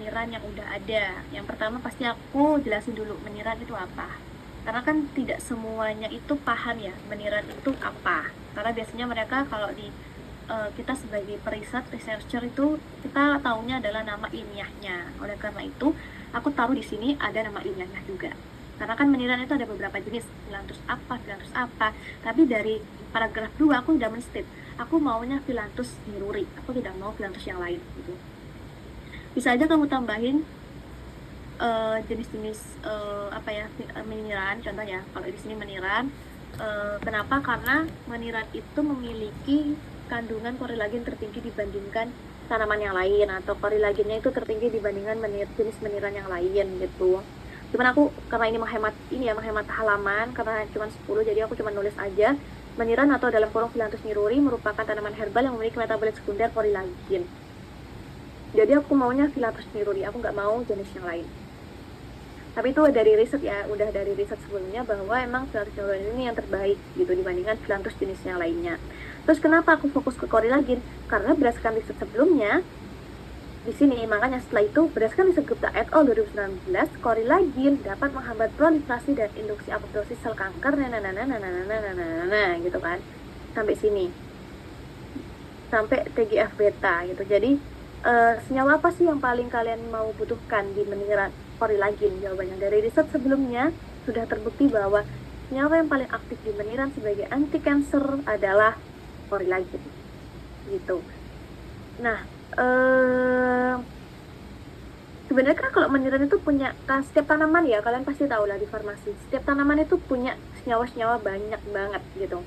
meniran yang udah ada. Yang pertama pasti aku jelasin dulu meniran itu apa. Karena kan tidak semuanya itu paham ya meniran itu apa. Karena biasanya mereka kalau di kita sebagai periset researcher itu kita taunya adalah nama ilmiahnya. Oleh karena itu, aku taruh di sini ada nama ilmiahnya juga. Karena kan meniran itu ada beberapa jenis, Phyllanthus apa. Tapi dari paragraf 2 aku udah men-state, aku maunya Phyllanthus niruri, aku tidak mau Phyllanthus yang lain gitu. Bisa aja kamu tambahin jenis-jenis apa ya meniran, contohnya kalau di sini meniran. Kenapa? Karena meniran itu memiliki kandungan korilagen tertinggi dibandingkan tanaman yang lain, atau korilagennya itu tertinggi dibandingkan jenis meniran yang lain gitu. Cuman aku karena ini menghemat halaman karena cuma 10, jadi aku cuma nulis aja meniran atau dalam kurung Phyllanthus niruri merupakan tanaman herbal yang memiliki metabolit sekunder korilagen. Jadi aku maunya Phyllanthus niruri, aku nggak mau jenis yang lain. Tapi itu dari riset ya, udah dari riset sebelumnya bahwa emang Phyllanthus niruri ini yang terbaik gitu dibandingkan Phyllanthus jenis yang lainnya. Terus kenapa aku fokus ke korilagen? Karena berdasarkan riset sebelumnya di sini, makanya setelah itu berdasarkan riset Gupta et al 2019, korilagen dapat menghambat proliferasi dan induksi apoptosis sel kanker, gitu kan, sampai sini, sampai TGF beta gitu. Jadi senyawa apa sih yang paling kalian mau butuhkan di meniran korilagen? Jawabannya dari riset sebelumnya sudah terbukti bahwa senyawa yang paling aktif di meniran sebagai anti kanker adalah korilagen gitu. Nah, sebenarnya kan kalau meniran itu punya setiap tanaman ya, kalian pasti tahu lah di farmasi, setiap tanaman itu punya senyawa-senyawa banyak banget gitu.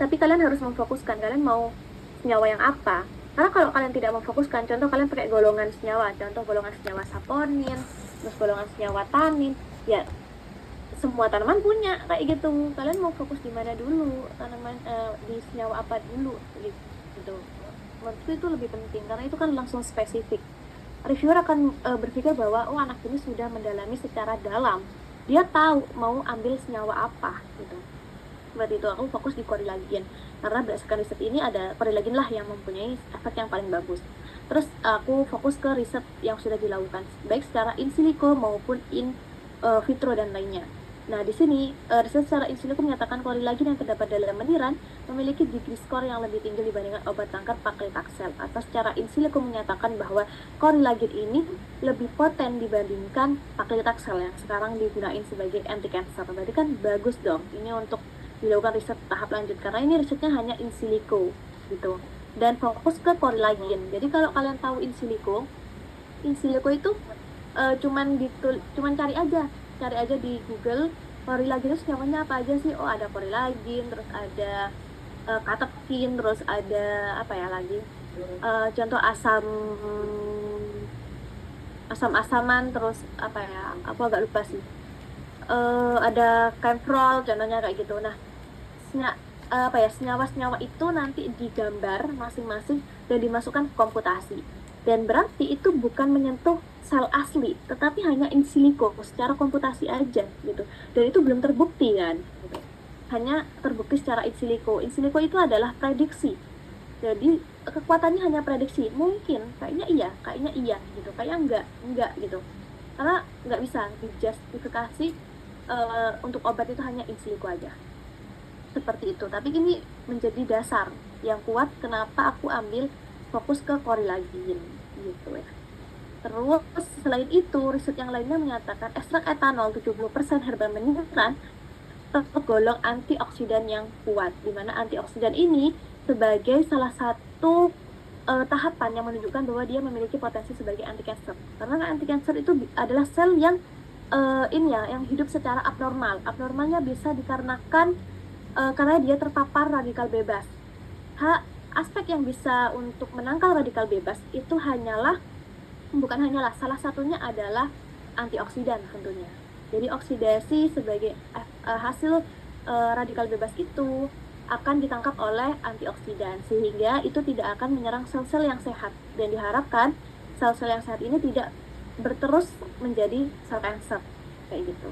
Tapi kalian harus memfokuskan, kalian mau senyawa yang apa. Karena kalau kalian tidak memfokuskan, contoh kalian pakai golongan senyawa, contoh golongan senyawa saponin, terus golongan senyawa tanin, ya semua tanaman punya kayak gitu. Kalian mau fokus di mana dulu, tanaman di senyawa apa dulu gitu. Menurutku itu lebih penting karena itu kan langsung spesifik. Reviewer akan berpikir bahwa anak ini sudah mendalami secara dalam, dia tahu mau ambil senyawa apa gitu. Seperti itu, aku fokus di korilagen karena berdasarkan riset ini ada korilagen lah yang mempunyai efek yang paling bagus. Terus aku fokus ke riset yang sudah dilakukan baik secara in silico maupun in vitro dan lainnya. Nah, di sini riset secara in silico menyatakan korilagen yang terdapat dalam meniran memiliki degree score yang lebih tinggi dibandingkan obat kanker paclitaxel. Atau secara in silico menyatakan bahwa korilagen ini lebih poten dibandingkan paclitaxel yang sekarang digunakan sebagai anti cancer. Berarti kan bagus dong. Ini untuk dilakukan riset tahap lanjut karena ini risetnya hanya in silico gitu. Dan fokus ke korilagen. Jadi kalau kalian tahu in silico itu cuman cari aja di Google korilagen itu senyawanya apa aja sih. Oh, ada korilagen, terus ada katekin, terus ada apa ya lagi, contoh asam-asaman, terus apa ya, aku agak lupa sih. Ada camphor contohnya kayak gitu. Nah, senyawa-senyawa itu nanti digambar masing-masing dan dimasukkan ke komputasi. Dan berarti itu bukan menyentuh sel asli, tetapi hanya in silico secara komputasi aja gitu. Dan itu belum terbukti kan gitu. Hanya terbukti secara in silico. In silico itu adalah prediksi. Jadi kekuatannya hanya prediksi. Mungkin kayaknya iya gitu. Kayaknya enggak gitu. Karena nggak bisa dijustifikasi untuk obat itu hanya in silico aja. Seperti itu. Tapi ini menjadi dasar yang kuat kenapa aku ambil fokus ke korilagen gitu ya. Terus selain itu, riset yang lainnya menyatakan ekstrak etanol 70% herbal meniran tergolong antioksidan yang kuat, di mana antioksidan ini sebagai salah satu tahapan yang menunjukkan bahwa dia memiliki potensi sebagai anti cancer. Karena anti cancer itu adalah sel yang yang hidup secara abnormal. Abnormalnya bisa dikarenakan karena dia terpapar radikal bebas. Aspek yang bisa untuk menangkal radikal bebas itu bukan hanyalah, salah satunya adalah antioksidan tentunya. Jadi oksidasi sebagai hasil radikal bebas itu akan ditangkap oleh antioksidan sehingga itu tidak akan menyerang sel-sel yang sehat, dan diharapkan sel-sel yang sehat ini tidak berterus menjadi sel kanker kayak gitu.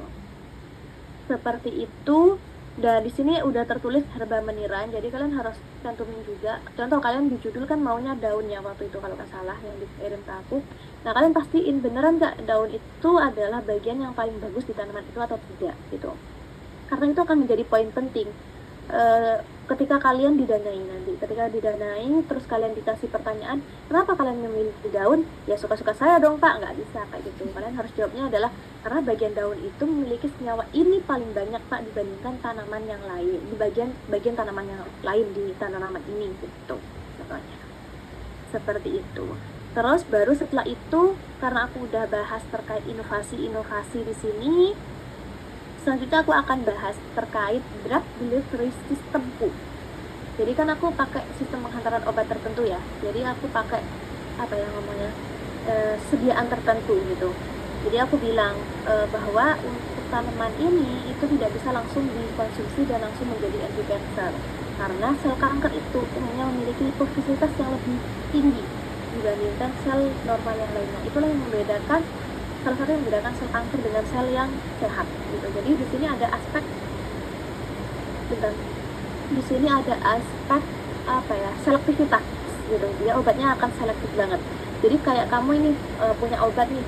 Seperti itu. Dan di sini udah tertulis herba meniran, jadi kalian harus cantumin juga. Contoh kalian di judul kan maunya daun ya waktu itu kalau nggak salah yang dikirim ke aku. Nah kalian pastiin beneran nggak daun itu adalah bagian yang paling bagus di tanaman itu atau tidak gitu. Karena itu akan menjadi poin penting. Ketika kalian didanai nanti, ketika didanai terus kalian dikasih pertanyaan, kenapa kalian memilih daun? Ya suka-suka saya dong pak, nggak bisa kayak gitu. Kalian harus jawabnya adalah karena bagian daun itu memiliki senyawa ini paling banyak pak dibandingkan tanaman yang lain, di bagian tanaman yang lain di tanaman ini gitu. Contohnya seperti itu. Terus baru setelah itu, karena aku udah bahas terkait inovasi-inovasi di sini, selanjutnya aku akan bahas terkait drug delivery systemku. Jadi kan aku pakai sistem penghantaran obat tertentu ya. Jadi aku pakai apa ya ngomongnya sediaan tertentu gitu. Jadi aku bilang bahwa untuk tanaman ini itu tidak bisa langsung dikonsumsi dan langsung menjadi anti-cancer karena sel kanker itu umumnya memiliki hipofisitas yang lebih tinggi dibandingkan sel normal yang lainnya. Itulah yang membedakan, salah satu yang membedakan sel kanker dengan sel yang sehat gitu. Jadi di sini ada aspek apa ya, selektivitas gitu. Dia obatnya akan selektif banget. Jadi kayak kamu ini punya obat nih,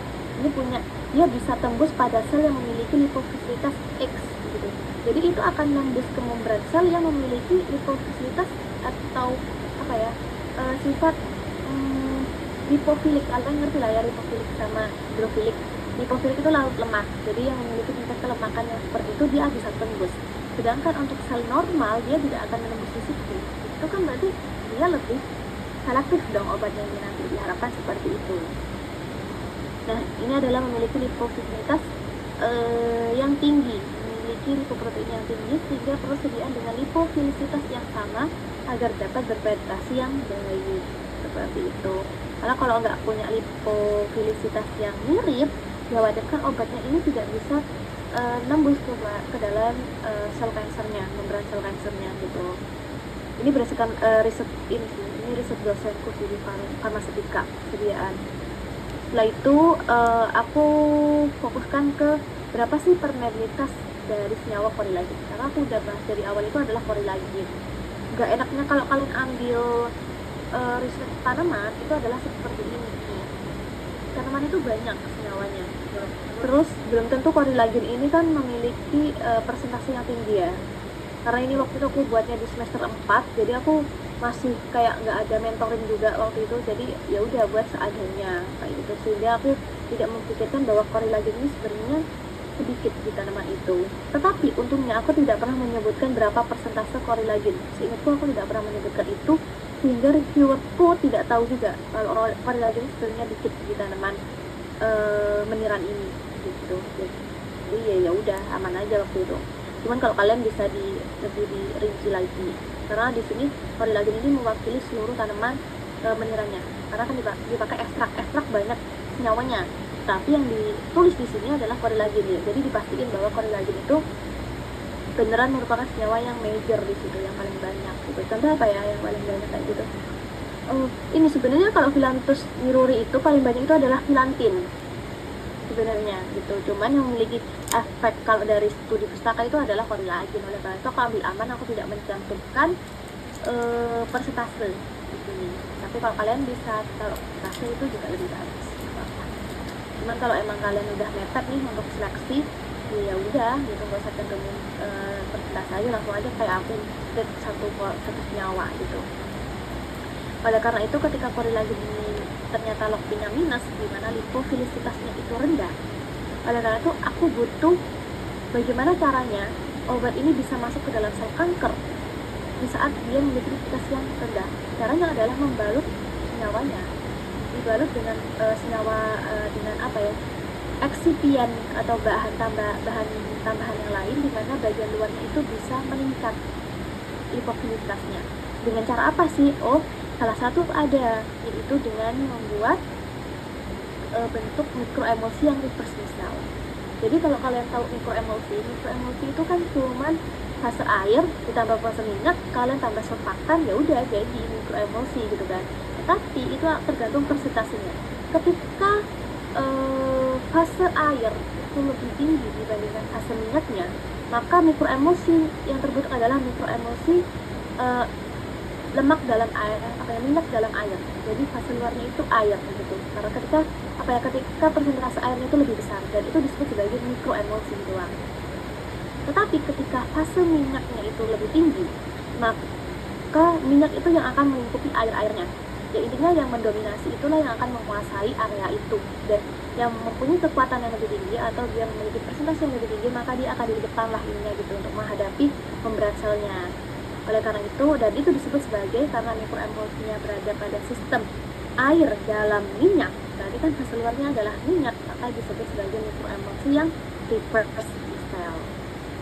dia bisa tembus pada sel yang memiliki lipofisitas X gitu. Jadi itu akan nembus ke membran sel yang memiliki lipofisitas atau apa ya, sifat lipofilik. Kalian ngerti lah ya lipofilik sama hidrofilik. Lipofilik itu larut lemak, jadi yang memiliki tingkat kelemakan yang seperti itu dia bisa tembus. Sedangkan untuk sel normal dia tidak akan menembus di situ. Itu kan berarti dia lebih selektif dong obatnya ini nanti, diharapkan seperti itu. Nah ini adalah memiliki lipofisitas yang tinggi, memiliki lipoprotein yang tinggi sehingga persediaan dengan lipofisitas yang sama agar dapat berpenetrasi yang baik seperti itu. Karena kalau nggak punya lipofisitas yang mirip, dikhawatirkan obatnya ini tidak bisa nembus ke dalam sel kansernya, membran sel kansernya gitu. Ini berdasarkan riset ini riset dosenku di farmasetika sediaan. Setelah itu aku fokuskan ke berapa sih permilitas dari senyawa korilagin. Karena aku udah bahas dari awal itu adalah korilagin. Gak enaknya kalau kalian ambil riset tanaman itu adalah seperti ini. Tanaman itu banyak senyawanya. Terus belum tentu korilagin ini kan memiliki persentase yang tinggi ya. Karena ini waktu itu aku buatnya di semester 4, jadi aku masih kayak nggak ada mentoring juga waktu itu, jadi ya udah buat seadanya kayak gitu, sehingga aku tidak memikirkan bahwa korilagin ini sebenarnya sedikit di tanaman itu. Tetapi untungnya aku tidak pernah menyebutkan berapa persentase korilagin. Seingatku aku tidak pernah menyebutkan itu, sehingga reviewerku tidak tahu juga kalau korilagin sebenarnya dikit di tanaman meniran ini gitu. Jadi ya udah aman aja waktu itu. Cuman kalau kalian bisa lebih dirinci lagi, karena di sini korilagin ini mewakili seluruh tanaman menirannya, karena kan dipakai ekstrak banyak senyawanya, tapi yang ditulis di sini adalah korilagin ya. Jadi dipastikan bahwa korilagin itu beneran merupakan senyawa yang major di situ, yang paling banyak gitu. Contoh apa ya yang paling banyak kayak gitu? Ini sebenarnya kalau Phyllanthus niruri itu paling banyak itu adalah filantin sebenarnya gitu. Cuman yang memiliki efek kalau dari studi pustaka itu adalah korilagin. Oleh karena itu aku ambil aman, aku tidak mencantumkan persentase di sini. Tapi kalau kalian bisa taruh persentase itu juga lebih bagus. Cuman kalau emang kalian udah mepet nih untuk seleksi, ya udah gitu, nggak usah cantumin persentase aja, langsung aja kayak aku satu senyawa gitu. Oleh karena itu ketika korilagin ini ternyata log-P-nya minus, di mana lipofilisitasnya itu rendah, oleh karena itu aku butuh bagaimana caranya obat ini bisa masuk ke dalam sel kanker di saat dia memiliki lipofilitas yang rendah. Caranya adalah membalut senyawanya, dibalut dengan senyawa dengan apa ya, eksipien atau bahan tambahan yang lain, di mana bagian luarnya itu bisa meningkat lipofilitasnya. Dengan cara apa sih? Salah satu ada, yaitu dengan membuat bentuk mikroemulsi yang reverse misal. Jadi kalau kalian tahu mikroemulsi itu kan cuman fase air ditambah fase minyak, kalian tambah surfaktan, ya udah jadi mikroemulsi gitu kan. Tapi itu tergantung persentasenya. Ketika fase air itu itu lebih tinggi dibandingkan fase minyaknya, maka mikroemulsi yang terbentuk adalah mikroemulsi lemak dalam air, minyak dalam air. Jadi fase luarnya itu air gitu. Karena ketika persentase airnya itu lebih besar dan itu disebut sebagai mikroemulsi doang. Tetapi ketika fase minyaknya itu lebih tinggi, maka minyak itu yang akan melingkupi air-airnya. Ya intinya yang mendominasi itulah yang akan menguasai area itu, dan yang mempunyai kekuatan yang lebih tinggi atau dia memiliki persentase yang lebih tinggi, maka dia akan di depan lah ininya gitu untuk menghadapi pemberanselnya. Oleh karena itu, dan itu disebut sebagai karena mikroemulsinya berada pada sistem air dalam minyak, berarti kan fase luarnya adalah minyak, maka disebut sebagai mikroemulsi yang reverse misal.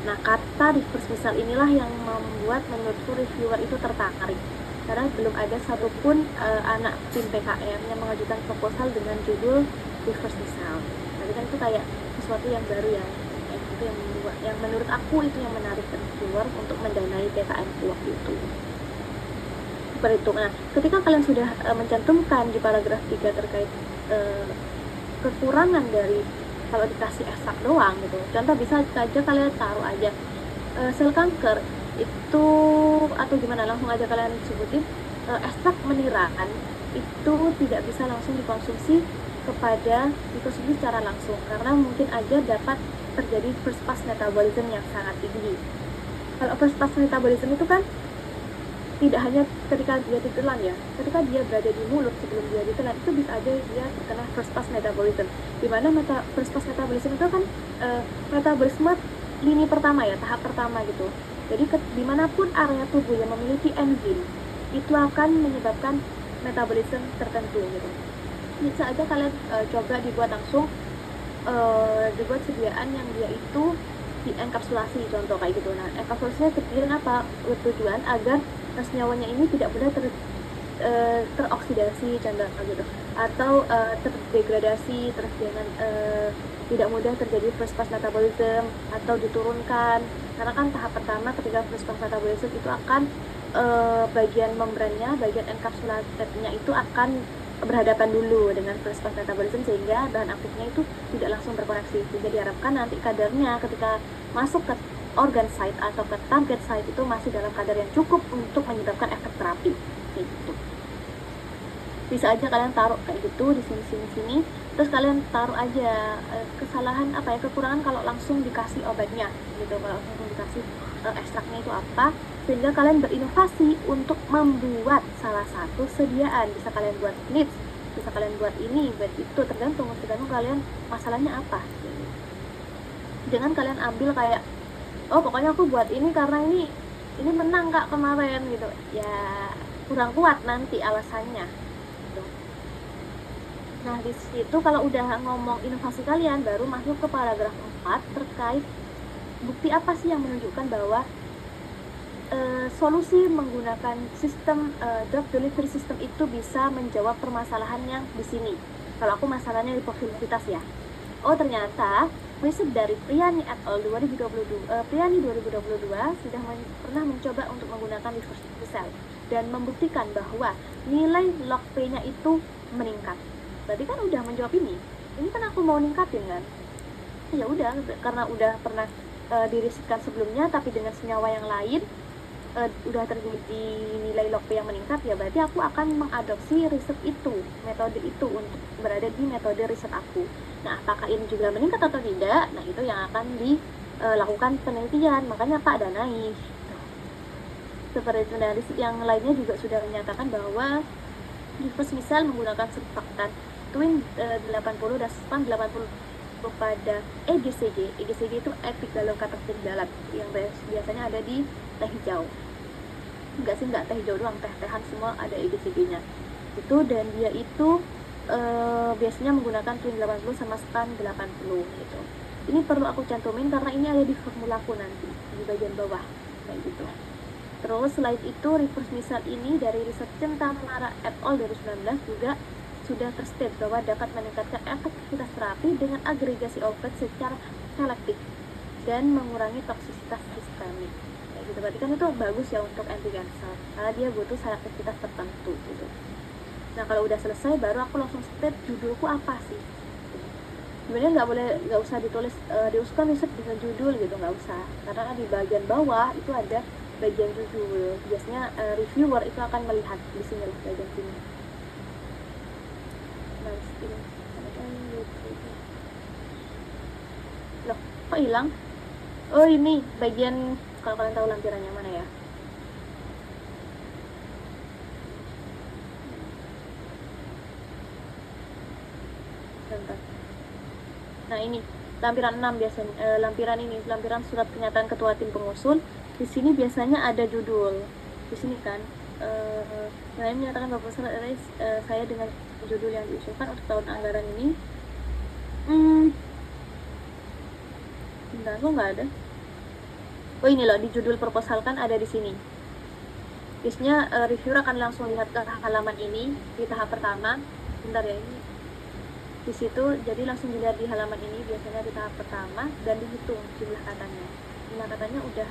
Nah, kata reverse misal inilah yang membuat menurutku reviewer itu tertarik, karena belum ada satupun anak tim PKM yang mengajukan proposal dengan judul reverse misal. Tapi kan itu kayak sesuatu yang baru ya, itu yang menurut aku itu yang menarik reviewer untuk mendanai PKM waktu itu. Seperti itu. Nah, ketika kalian sudah mencantumkan di paragraf 3 terkait kekurangan dari kalau dikasih ekstrak doang gitu. Contoh bisa aja kalian taruh aja sel kanker itu, atau gimana, langsung aja kalian sebutin ekstrak meniran itu tidak bisa langsung dikonsumsi secara langsung karena mungkin aja dapat terjadi first pass metabolism yang sangat tinggi. Kalau first pass metabolism itu kan tidak hanya ketika dia ditelan ya, ketika dia berada di mulut sebelum dia ditelan itu bisa aja dia terkena first pass metabolism. Dimana first pass metabolism itu kan metabolisme lini pertama ya, tahap pertama gitu. Jadi dimanapun area tubuh yang memiliki enzim itu akan menyebabkan metabolisme tertentu gitu. Bisa aja kalian coba dibuat langsung, dibuat sediaan yang dia itu dienkapsulasi contoh kayak gitu. Nah, enkapsulasinya tujuan apa? Tujuan agar senyawanya ini tidak mudah teroksidasi contoh gitu, atau terdegradasi, terus jangan tidak mudah terjadi first pass metabolism atau diturunkan, karena kan tahap pertama ketika first pass metabolism itu akan bagian membrannya, bagian enkapsulatnya itu akan berhadapan dulu dengan first pass metabolism sehingga bahan aktifnya itu tidak langsung berkoneksi, sehingga diharapkan nanti kadarnya ketika masuk ke organ site atau ke target site itu masih dalam kadar yang cukup untuk menyebabkan efek terapi gitu. Bisa aja kalian taruh kayak gitu di sini, terus kalian taruh aja kesalahan apa ya, kekurangan kalau langsung dikasih obatnya gitu, kalau langsung dikasih ekstraknya itu apa, sehingga kalian berinovasi untuk membuat salah satu sediaan. Bisa kalian buat niche, bisa kalian buat ini, buat itu, tergantung kalian masalahnya apa. Jangan kalian ambil kayak, oh pokoknya aku buat ini karena ini menang kak kemarin gitu, ya kurang kuat nanti alasannya gitu. Nah di situ kalau udah ngomong inovasi kalian, baru masuk ke paragraf 4 terkait bukti apa sih yang menunjukkan bahwa solusi menggunakan sistem drug delivery system itu bisa menjawab permasalahan yang di sini. Kalau aku masalahnya hipoksisitas ya. Oh ternyata riset dari Priani et al. 2022 sudah pernah mencoba untuk menggunakan reverse cell dan membuktikan bahwa nilai log P-nya itu meningkat. Berarti kan udah menjawab ini kan aku mau ningkatin kan. Ya udah, karena udah pernah dirisetkan sebelumnya tapi dengan senyawa yang lain, udah terjadi nilai log P yang meningkat, ya berarti aku akan mengadopsi riset itu, metode itu untuk berada di metode riset aku. Nah, apakah ini juga meningkat atau tidak? Nah, itu yang akan dilakukan penelitian, makanya Pak danai. Seperti itu, dari yang lainnya juga sudah menyatakan bahwa reverse misal menggunakan surfaktan twin 80 dan span 80 pada EGCG. EGCG itu epigallocatechin dalat yang biasanya ada di teh hijau. Enggak teh hijau doang, teh-tehan semua ada EGCG-nya. Itu, dan dia itu biasanya menggunakan twin 80 sama span 80 gitu. Ini perlu aku cantumin karena ini ada di formulaku nanti di bagian bawah kayak gitu. Terus selain itu reverse misal ini dari riset Centamara et al. 2019 juga sudah terstate bahwa dapat meningkatkan efektivitas terapi dengan agregasi obat secara selektif dan mengurangi toksisitas sistemik. Kayak gitu, berarti kan itu bagus ya untuk anti cancer karena dia butuh selektivitas tertentu gitu. Nah kalau udah selesai baru aku langsung state judulku apa sih. sebenarnya nggak usah ditulis diusulkan riset dengan judul gitu, nggak usah, karena di bagian bawah itu ada bagian judul. Biasanya reviewer itu akan melihat di sini lah, bagian sini. Loh, kok hilang? Oh, ini bagian, kalau kalian tahu lampirannya mana ya? Bentar. Nah, ini lampiran 6 biasanya, lampiran surat pernyataan ketua tim pengusul. Di sini biasanya ada judul. Di sini kan, saya menyatakan bahwa saya dengan judul yang diusulkan untuk tahun anggaran ini. Bentar, kok nggak ada? Oh, ini loh, di judul proposal kan ada di sini. Biasanya reviewer akan langsung lihat ke halaman ini di tahap pertama. Bentar ya, ini di situ, jadi langsung dilihat di halaman ini biasanya di tahap pertama dan dihitung jumlah katanya udah